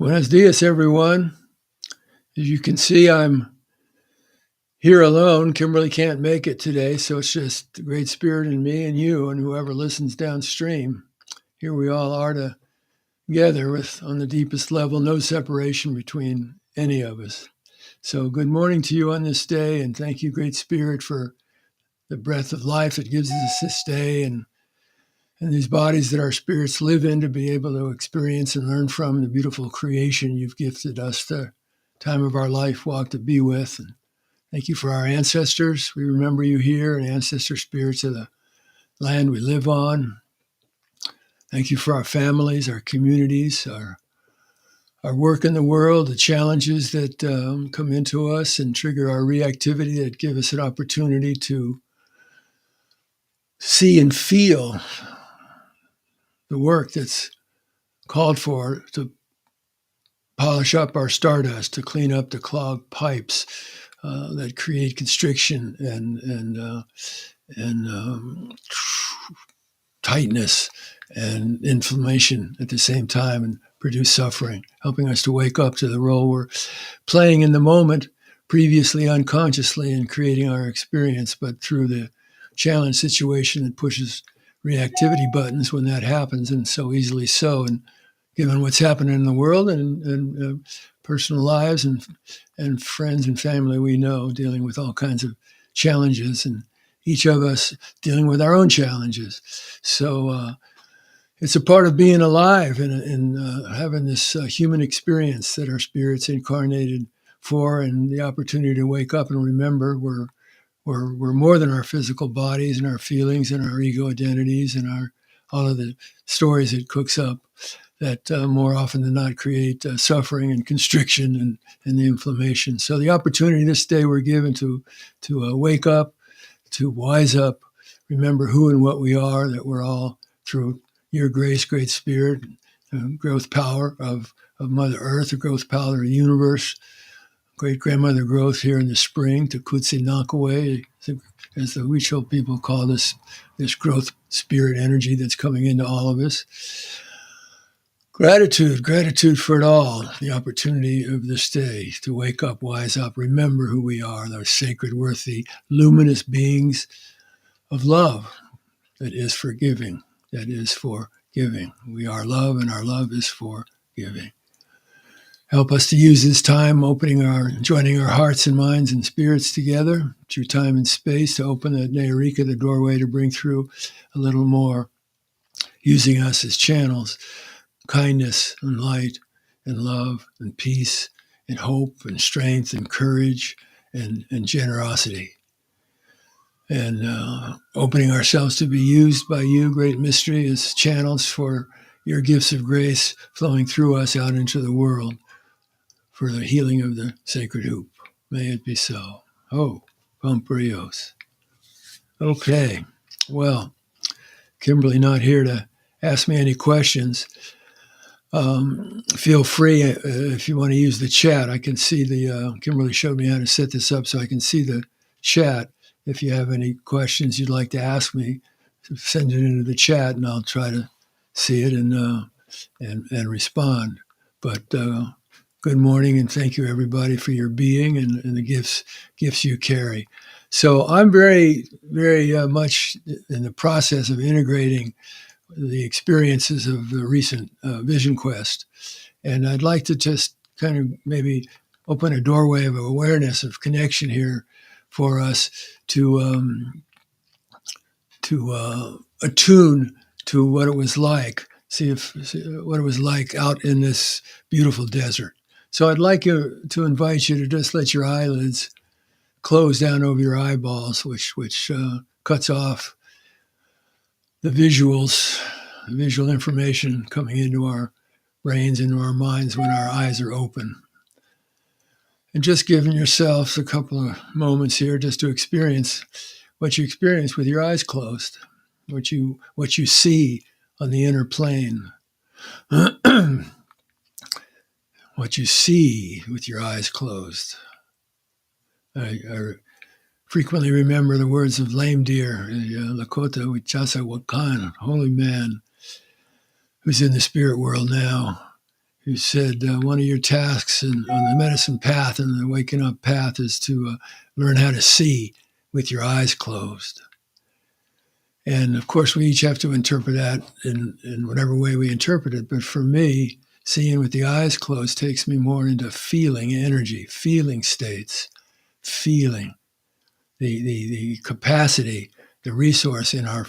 Buenos dias, everyone. As you can see, I'm here alone. Kimberly can't make it today, so it's just the Great Spirit and me and you and whoever listens downstream. Here we all are together with, on the deepest level, no separation between any of us. So good morning to you on this day, and thank you, Great Spirit, for the breath of life that gives us this day and these bodies that our spirits live in to be able to experience and learn from the beautiful creation you've gifted us the time of our life walk to be with. And thank you for our ancestors. We remember you here and ancestor spirits of the land we live on. Thank you for our families, our communities, our work in the world, the challenges that come into us and trigger our reactivity that give us an opportunity to see and feel the work that's called for to polish up our stardust, to clean up the clogged pipes that create constriction and tightness and inflammation at the same time and produce suffering, helping us to wake up to the role we're playing in the moment, previously unconsciously, in creating our experience, but through the challenge situation that pushes reactivity buttons when that happens, and so easily so. And given what's happening in the world and personal lives and friends and family we know dealing with all kinds of challenges, and each of us dealing with our own challenges. So it's a part of being alive and having this human experience that our spirits incarnated for, and the opportunity to wake up and remember we're more than our physical bodies and our feelings and our ego identities and all of the stories it cooks up that more often than not create suffering and constriction and the inflammation. So the opportunity this day we're given to wake up, to wise up, remember who and what we are, that we're all through your grace, Great Spirit, growth power of Mother Earth, the growth power of the universe, great grandmother growth here in the spring, to Kutsi Nakaway, as the Huichol people call this growth spirit energy that's coming into all of us. Gratitude for it all, the opportunity of this day to wake up, wise up, remember who we are, those sacred, worthy, luminous beings of love that is forgiving, that is for giving. We are love, and our love is for giving. Help us to use this time joining our hearts and minds and spirits together through time and space to open the Nayarika, the doorway, to bring through a little more, using us as channels, kindness and light and love and peace and hope and strength and courage and generosity. And opening ourselves to be used by you, Great Mystery, as channels for your gifts of grace flowing through us out into the world for the healing of the sacred hoop. May it be so. Oh, Pumprios. Okay, well, Kimberly not here to ask me any questions. Feel free if you want to use the chat. I can see Kimberly showed me how to set this up so I can see the chat. If you have any questions you'd like to ask me, send it into the chat and I'll try to see it and respond. But good morning, and thank you everybody for your being and the gifts you carry. So I'm very, very much in the process of integrating the experiences of the recent Vision Quest. And I'd like to just kind of maybe open a doorway of awareness, of connection here for us to attune to what it was like, see what it was like out in this beautiful desert. So I'd like to invite you to just let your eyelids close down over your eyeballs, which cuts off the visual information coming into our brains, into our minds when our eyes are open. And just giving yourselves a couple of moments here just to experience what you experience with your eyes closed, what you see on the inner plane, what you see with your eyes closed. I frequently remember the words of Lame Deer, Lakota Wichasa Wakan, holy man, who's in the spirit world now, who said one of your tasks on the medicine path and the waking up path is to learn how to see with your eyes closed. And of course, we each have to interpret that in whatever way we interpret it. But for me, seeing with the eyes closed takes me more into feeling energy, feeling states, feeling the capacity, the resource in our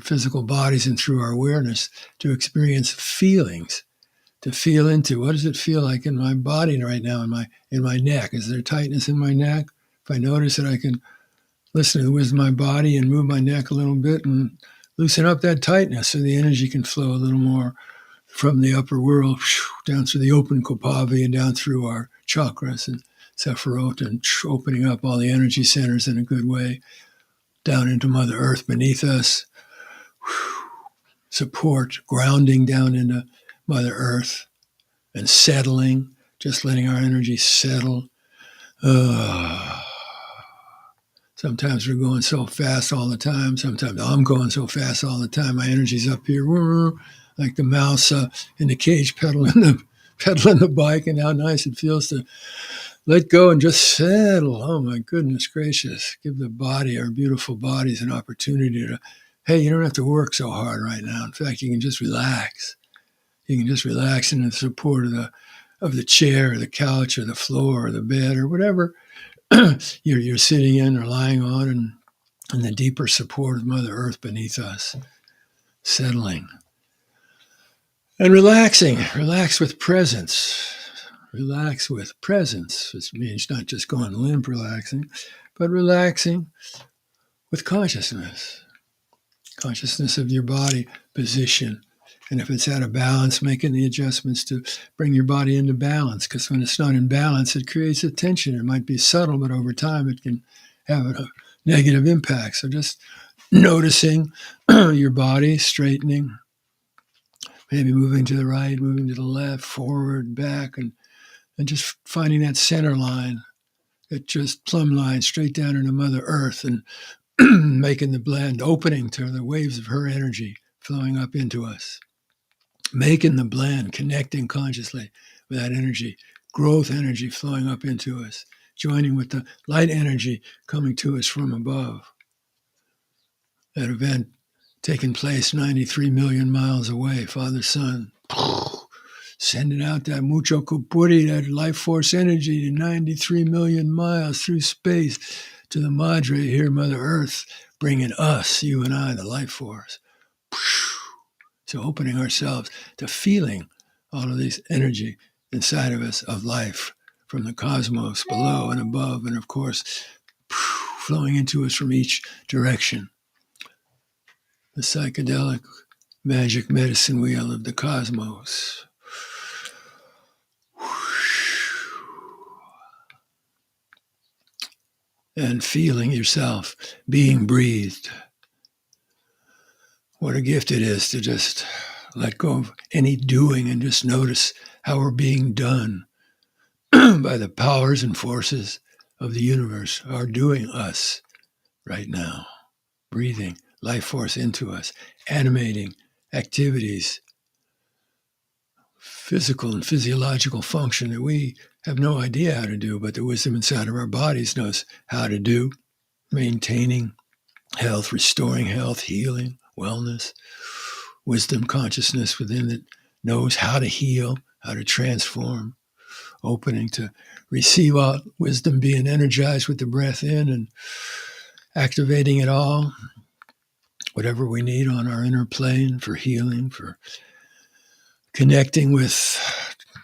physical bodies and through our awareness to experience feelings, to feel into what does it feel like in my body right now, in my neck? Is there tightness in my neck? If I notice it, I can listen to the wisdom of my body and move my neck a little bit and loosen up that tightness so the energy can flow a little more from the upper world down through the open Kopavi and down through our chakras and Sephiroth and opening up all the energy centers in a good way down into Mother Earth beneath us. Support, grounding down into Mother Earth and settling, just letting our energy settle. Sometimes we're going so fast all the time. Sometimes I'm going so fast all the time. My energy's up here, like the mouse in the cage pedaling the bike, and how nice it feels to let go and just settle. Oh my goodness gracious. Give the body, our beautiful bodies, an opportunity to, hey, you don't have to work so hard right now. In fact, you can just relax. You can just relax in the support of the chair or the couch or the floor or the bed or whatever you're sitting in or lying on, and the deeper support of Mother Earth beneath us, settling and relaxing. Relax with presence. Relax with presence, which means not just going limp relaxing, but relaxing with consciousness. Consciousness of your body position. And if it's out of balance, making the adjustments to bring your body into balance. Because when it's not in balance, it creates a tension. It might be subtle, but over time it can have a negative impact. So just noticing your body, straightening, maybe moving to the right, moving to the left, forward, back, and just finding that center line, that just plumb line straight down into Mother Earth and making the blend, opening to the waves of her energy flowing up into us. Making the blend, connecting consciously with that energy, growth energy flowing up into us, joining with the light energy coming to us from above. That event taking place 93 million miles away, Father, Son, sending out that mucho kupuri, that life force energy to 93 million miles through space to the Madre here, Mother Earth, bringing us, you and I, the life force. So opening ourselves to feeling all of this energy inside of us of life from the cosmos below and above, and of course, flowing into us from each direction. The psychedelic magic medicine wheel of the cosmos. And feeling yourself being breathed. What a gift it is to just let go of any doing and just notice how we're being done by the powers and forces of the universe are doing us right now. Breathing life force into us, animating activities, physical and physiological function that we have no idea how to do, but the wisdom inside of our bodies knows how to do, maintaining health, restoring health, healing, wellness, wisdom, consciousness within that knows how to heal, how to transform, opening to receive all wisdom, being energized with the breath in and activating it all, whatever we need on our inner plane for healing, for connecting with,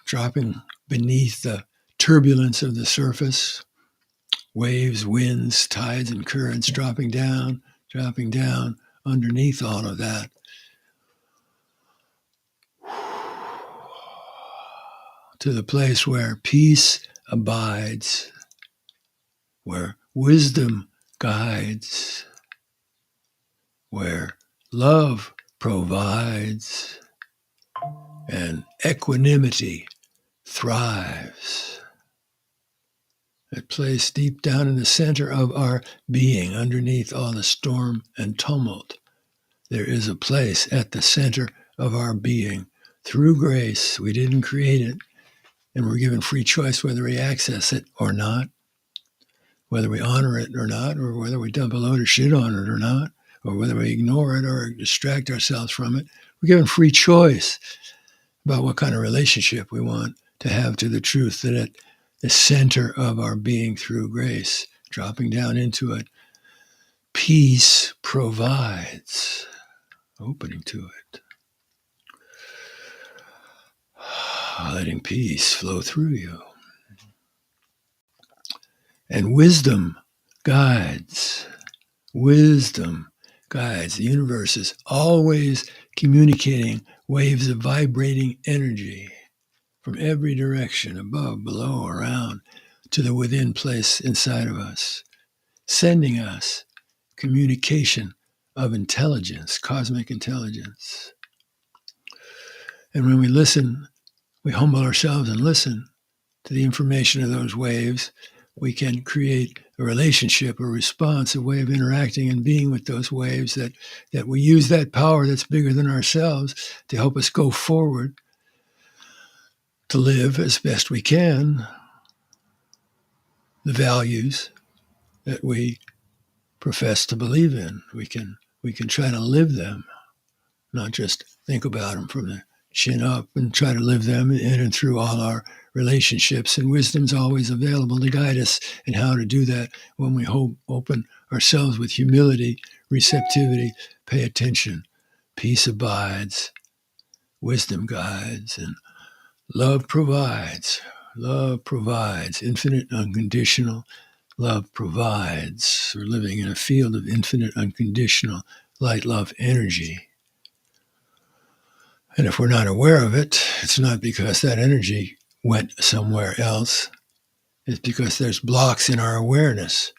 dropping beneath the turbulence of the surface, waves, winds, tides, and currents dropping down underneath all of that. To the place where peace abides, where wisdom guides, where love provides, and equanimity thrives. That place deep down in the center of our being, underneath all the storm and tumult, there is a place at the center of our being through grace. We didn't create it, and we're given free choice whether we access it or not, whether we honor it or not, or whether we dump a load of shit on it or not, or whether we ignore it or distract ourselves from it. We're given free choice about what kind of relationship we want to have to the truth that at the center of our being through grace, dropping down into it, peace provides, opening to it, letting peace flow through you. And wisdom guides. Wisdom guides. The universe is always communicating waves of vibrating energy from every direction, above, below, around, to the within place inside of us, sending us communication of intelligence, cosmic intelligence. And when we listen, we humble ourselves and listen to the information of those waves, we can create a relationship, a response, a way of interacting and being with those waves that we use that power that's bigger than ourselves to help us go forward, to live as best we can the values that we profess to believe in. We can try to live them, not just think about them from the chin up, and try to live them in and through all our relationships. And wisdom's always available to guide us in how to do that when we open ourselves with humility, receptivity, pay attention. Peace abides, wisdom guides, and love provides. Love provides, infinite, unconditional. Love provides. We're living in a field of infinite, unconditional light, love, energy. And if we're not aware of it, it's not because that energy went somewhere else. It's because there's blocks in our awareness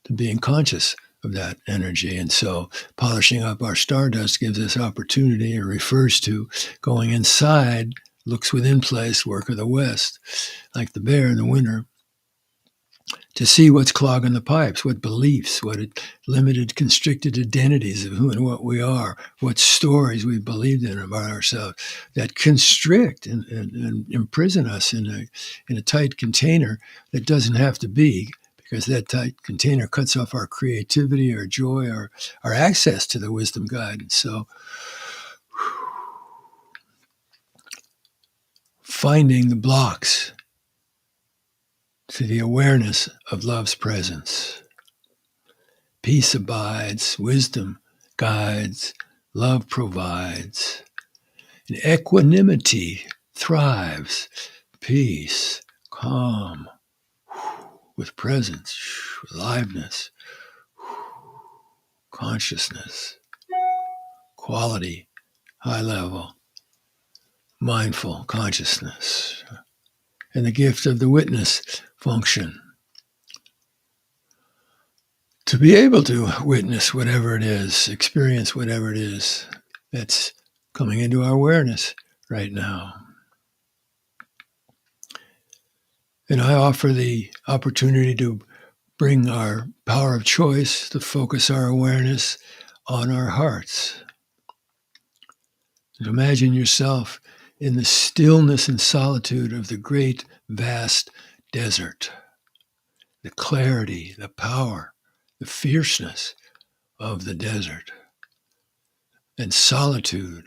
to being conscious of that energy. And so polishing up our stardust gives us opportunity, or refers to going inside, looks within place, work of the West, like the bear in the winter, to see what's clogging the pipes, what beliefs, what limited, constricted identities of who and what we are, what stories we've believed in about ourselves that constrict and imprison us in a tight container that doesn't have to be, because that tight container cuts off our creativity, our joy, our access to the wisdom guidance. So finding the blocks to the awareness of love's presence. Peace abides, wisdom guides, love provides. And equanimity thrives, peace, calm, with presence, aliveness, consciousness, quality, high level, mindful consciousness, and the gift of the witness function. To be able to witness whatever it is, experience whatever it is that's coming into our awareness right now. And I offer the opportunity to bring our power of choice to focus our awareness on our hearts. And imagine yourself in the stillness and solitude of the great, vast desert. The clarity, the power, the fierceness of the desert. And solitude,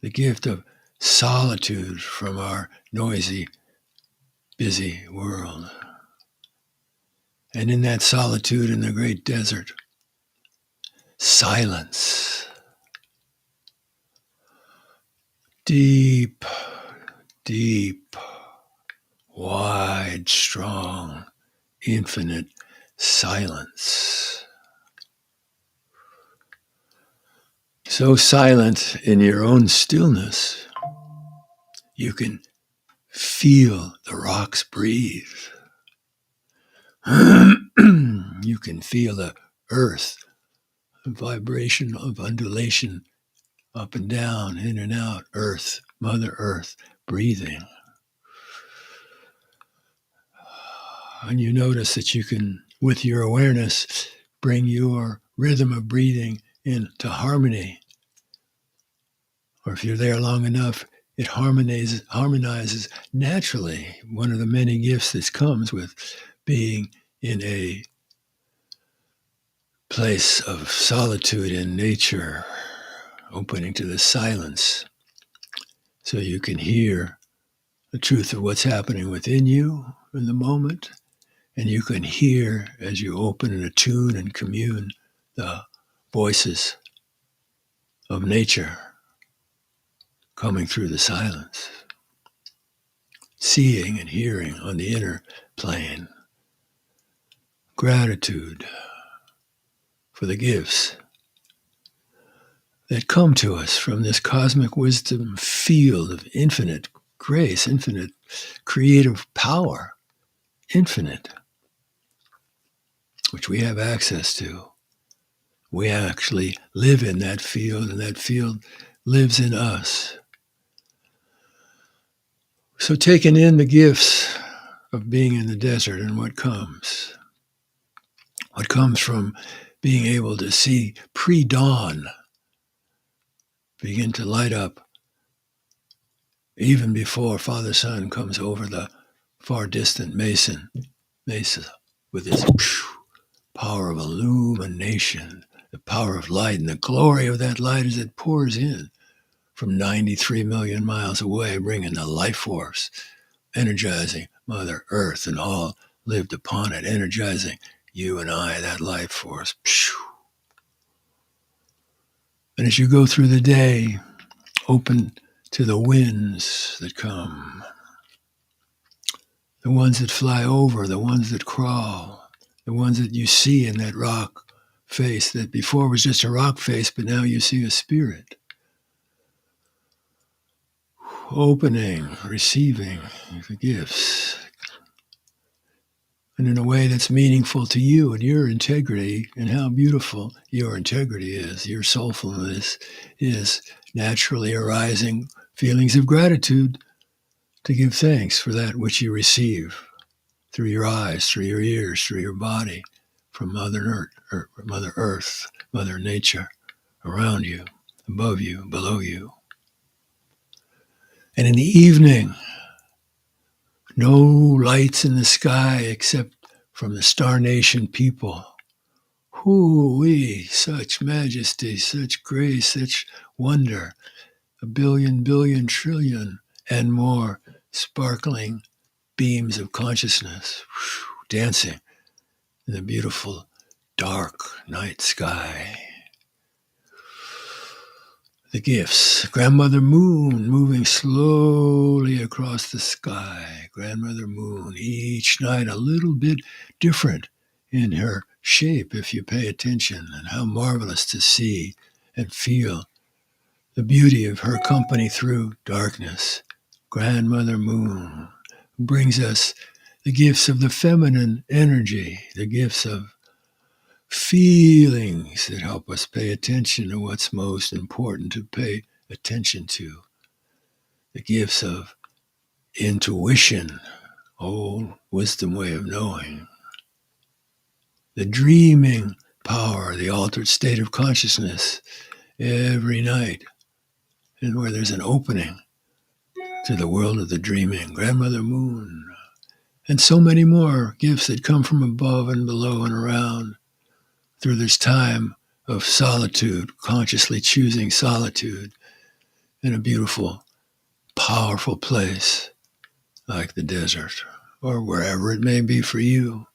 the gift of solitude from our noisy, busy world. And in that solitude in the great desert, silence. Deep, deep, wide, strong, infinite silence. So silent in your own stillness, you can feel the rocks breathe. You can feel the earth, the vibration of undulation, up and down, in and out, earth, Mother Earth, breathing. And you notice that you can, with your awareness, bring your rhythm of breathing into harmony Or if you're there long enough, it harmonizes naturally. One of the many gifts that comes with being in a place of solitude in nature, opening to the silence so you can hear the truth of what's happening within you in the moment. And you can hear, as you open and attune and commune, the voices of nature coming through the silence, seeing and hearing on the inner plane. Gratitude for the gifts that come to us from this cosmic wisdom field of infinite grace, infinite creative power, infinite, which we have access to. We actually live in that field, and that field lives in us. So taking in the gifts of being in the desert and what comes from being able to see pre-dawn begin to light up even before Father Sun comes over the far distant mesa with its power of illumination, the power of light, and the glory of that light as it pours in from 93 million miles away, bringing the life force, energizing Mother Earth and all lived upon it, energizing you and I, that life force. And as you go through the day, open to the winds that come, the ones that fly over, the ones that crawl, the ones that you see in that rock face that before was just a rock face, but now you see a spirit. Opening, receiving the gifts, and in a way that's meaningful to you and your integrity and how beautiful your integrity is, your soulfulness is naturally arising feelings of gratitude to give thanks for that which you receive through your eyes, through your ears, through your body, from Mother Earth, Mother Nature, around you, above you, below you. And in the evening, no lights in the sky except from the Star Nation people. Hoo-wee, such majesty, such grace, such wonder, a billion, trillion, and more sparkling beams of consciousness dancing in the beautiful dark night sky. The gifts. Grandmother Moon moving slowly across the sky. Grandmother Moon, each night a little bit different in her shape if you pay attention, and how marvelous to see and feel the beauty of her company through darkness. Grandmother Moon brings us the gifts of the feminine energy, the gifts of feelings that help us pay attention to what's most important to pay attention to. The gifts of intuition, old wisdom way of knowing. The dreaming power, the altered state of consciousness every night, and where there's an opening to the world of the dreaming. Grandmother Moon. And so many more gifts that come from above and below and around through this time of solitude, consciously choosing solitude in a beautiful, powerful place like the desert or wherever it may be for you.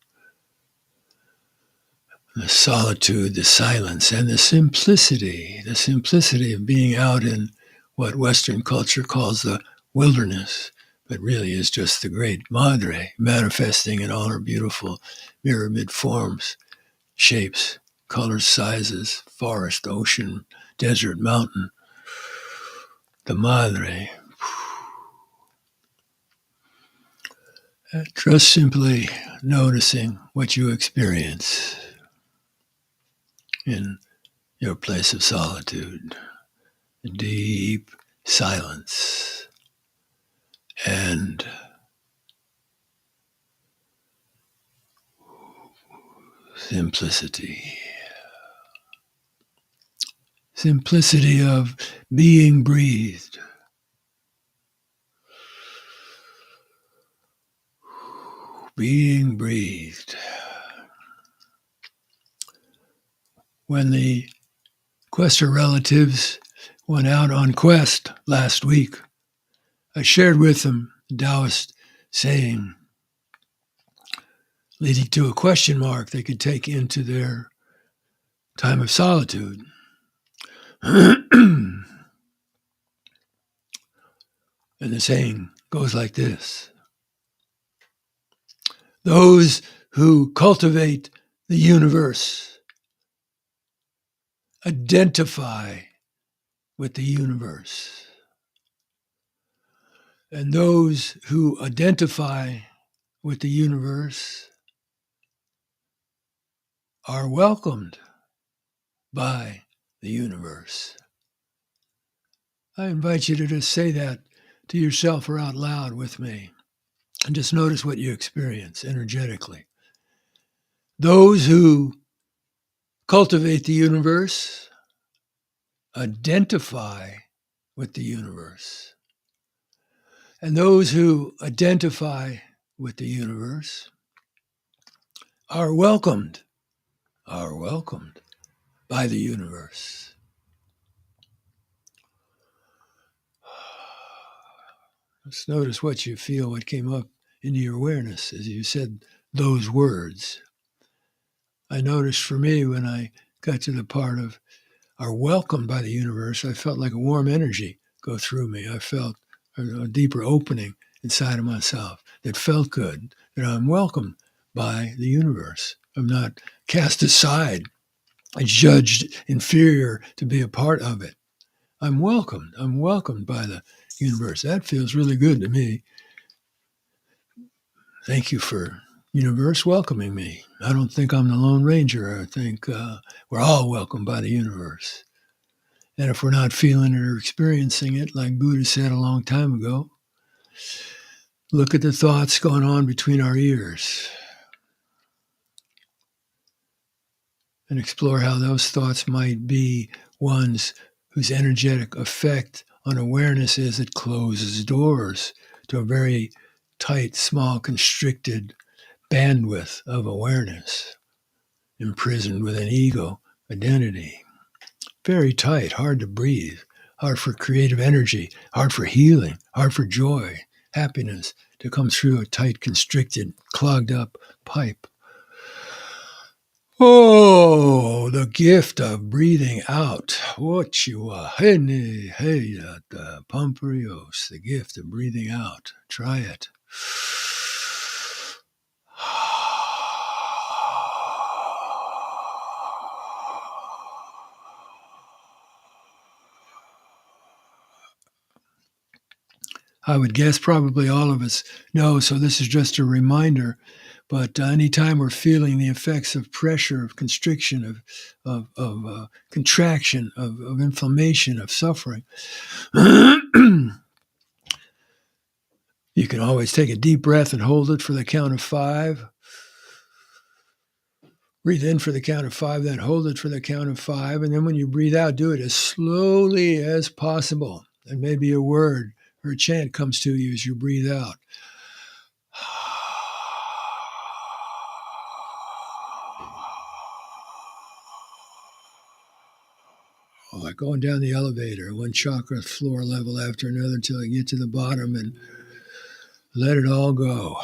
The solitude, the silence, and the simplicity of being out in what Western culture calls the wilderness, but really is just the great Madre manifesting in all her beautiful pyramid forms, shapes, colors, sizes, forest, ocean, desert, mountain. The Madre. Just simply noticing what you experience in your place of solitude, deep silence, and simplicity. simplicity of being breathed. Being breathed. When the Quester relatives went out on quest last week, I shared with them the Taoist saying, leading to a question mark they could take into their time of solitude. And the saying goes like this: those who cultivate the universe identify with the universe. And those who identify with the universe are welcomed by the universe. I invite you to just say that to yourself or out loud with me, and just notice what you experience energetically. Those who cultivate the universe identify with the universe. And those who identify with the universe are welcomed by the universe. Let's notice what you feel, what came up into your awareness as you said those words. I noticed for me when I got to the part of are welcomed by the universe, I felt like a warm energy go through me. I felt a deeper opening inside of myself that felt good, that I'm welcomed by the universe. I'm not cast aside, judged inferior to be a part of it. I'm welcomed by the universe. That feels really good to me. Thank you for universe welcoming me. I don't think I'm the Lone Ranger. I think we're all welcomed by the universe. And if we're not feeling it or experiencing it, like Buddha said a long time ago, look at the thoughts going on between our ears and explore how those thoughts might be ones whose energetic effect on awareness is it closes doors to a very tight, small, constricted bandwidth of awareness, imprisoned with an ego identity. Very tight, hard to breathe, hard for creative energy, hard for healing, hard for joy, happiness to come through a tight, constricted, clogged up pipe. Oh, the gift of breathing out. What you are. The Pamparios, the gift of breathing out. Try it. I would guess probably all of us know, so this is just a reminder. But anytime we're feeling the effects of pressure, of constriction, of contraction, of inflammation, of suffering, you can always take a deep breath and hold it for the count of 5. Breathe in for the count of 5, then hold it for the count of 5. And then when you breathe out, do it as slowly as possible. And maybe a word or a chant comes to you as you breathe out. Like going down the elevator, one chakra floor level after another until you get to the bottom and let it all go.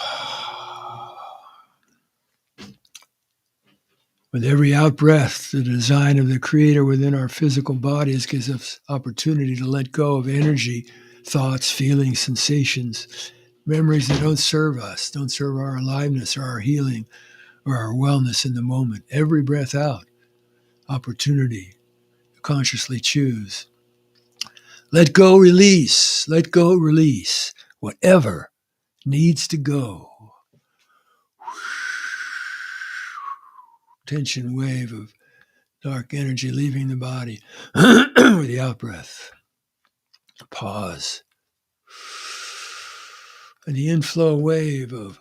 With every out-breath, the design of the Creator within our physical bodies gives us opportunity to let go of energy, thoughts, feelings, sensations, memories that don't serve us, don't serve our aliveness or our healing or our wellness in the moment. Every breath out, opportunity to consciously choose. Let go, release. Let go, release. Whatever needs to go. Tension wave of dark energy leaving the body with the out-breath. Pause. And the inflow wave of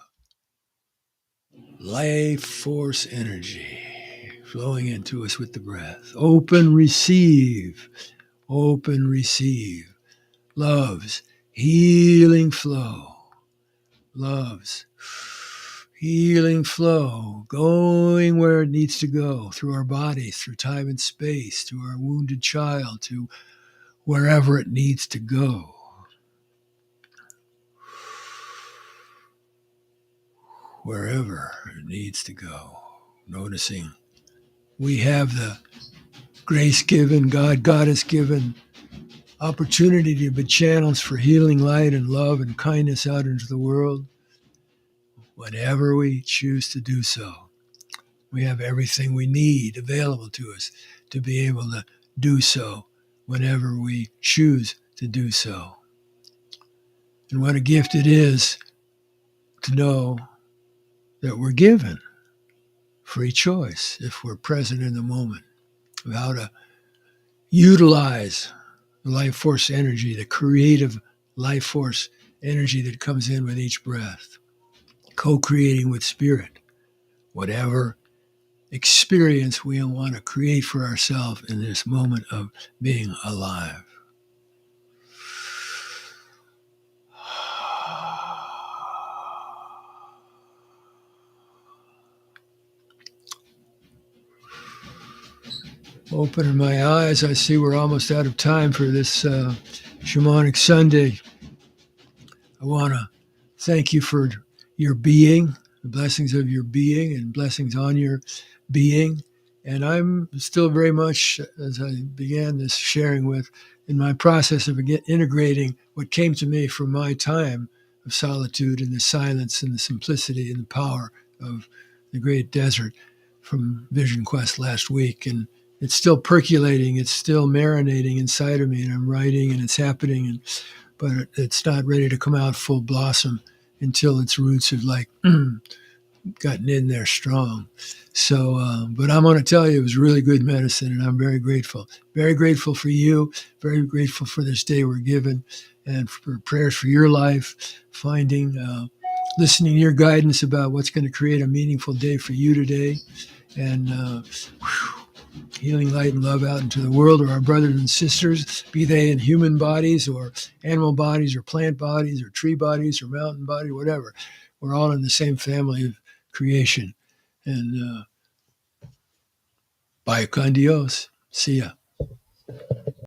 life force energy. flowing into us with the breath. Open, receive. Open, receive. Love's healing flow. Love's healing flow, going where it needs to go, through our bodies, through time and space, to our wounded child, to wherever it needs to go. Wherever it needs to go. Noticing we have the grace given, Goddess given opportunity to be channels for healing light and love and kindness out into the world whenever we choose to do so. We have everything we need available to us to be able to do so whenever we choose to do so. And what a gift it is to know that we're given free choice if we're present in the moment of how to utilize the life force energy, the creative life force energy that comes in with each breath, co-creating with spirit, whatever experience we want to create for ourselves in this moment of being alive. Opening my eyes, I see we're almost out of time for this Shamanic Sunday. I want to thank you for your being, the blessings of your being and blessings on your being. And I'm still very much, as I began this sharing with, in my process of integrating what came to me from my time of solitude and the silence and the simplicity and the power of the great desert from Vision Quest last week. And it's still percolating, it's still marinating inside of me, and I'm writing and it's happening, but it's not ready to come out full blossom until its roots have gotten in there strong. So, but I'm going to tell you, it was really good medicine, and I'm very grateful. Very grateful for you. Very grateful for this day we're given, and for prayers for your life, listening to your guidance about what's going to create a meaningful day for you today, and healing light and love out into the world, or our brothers and sisters, be they in human bodies or animal bodies or plant bodies or tree bodies or mountain body, whatever. We're all in the same family of creation. And bye con Dios. See ya.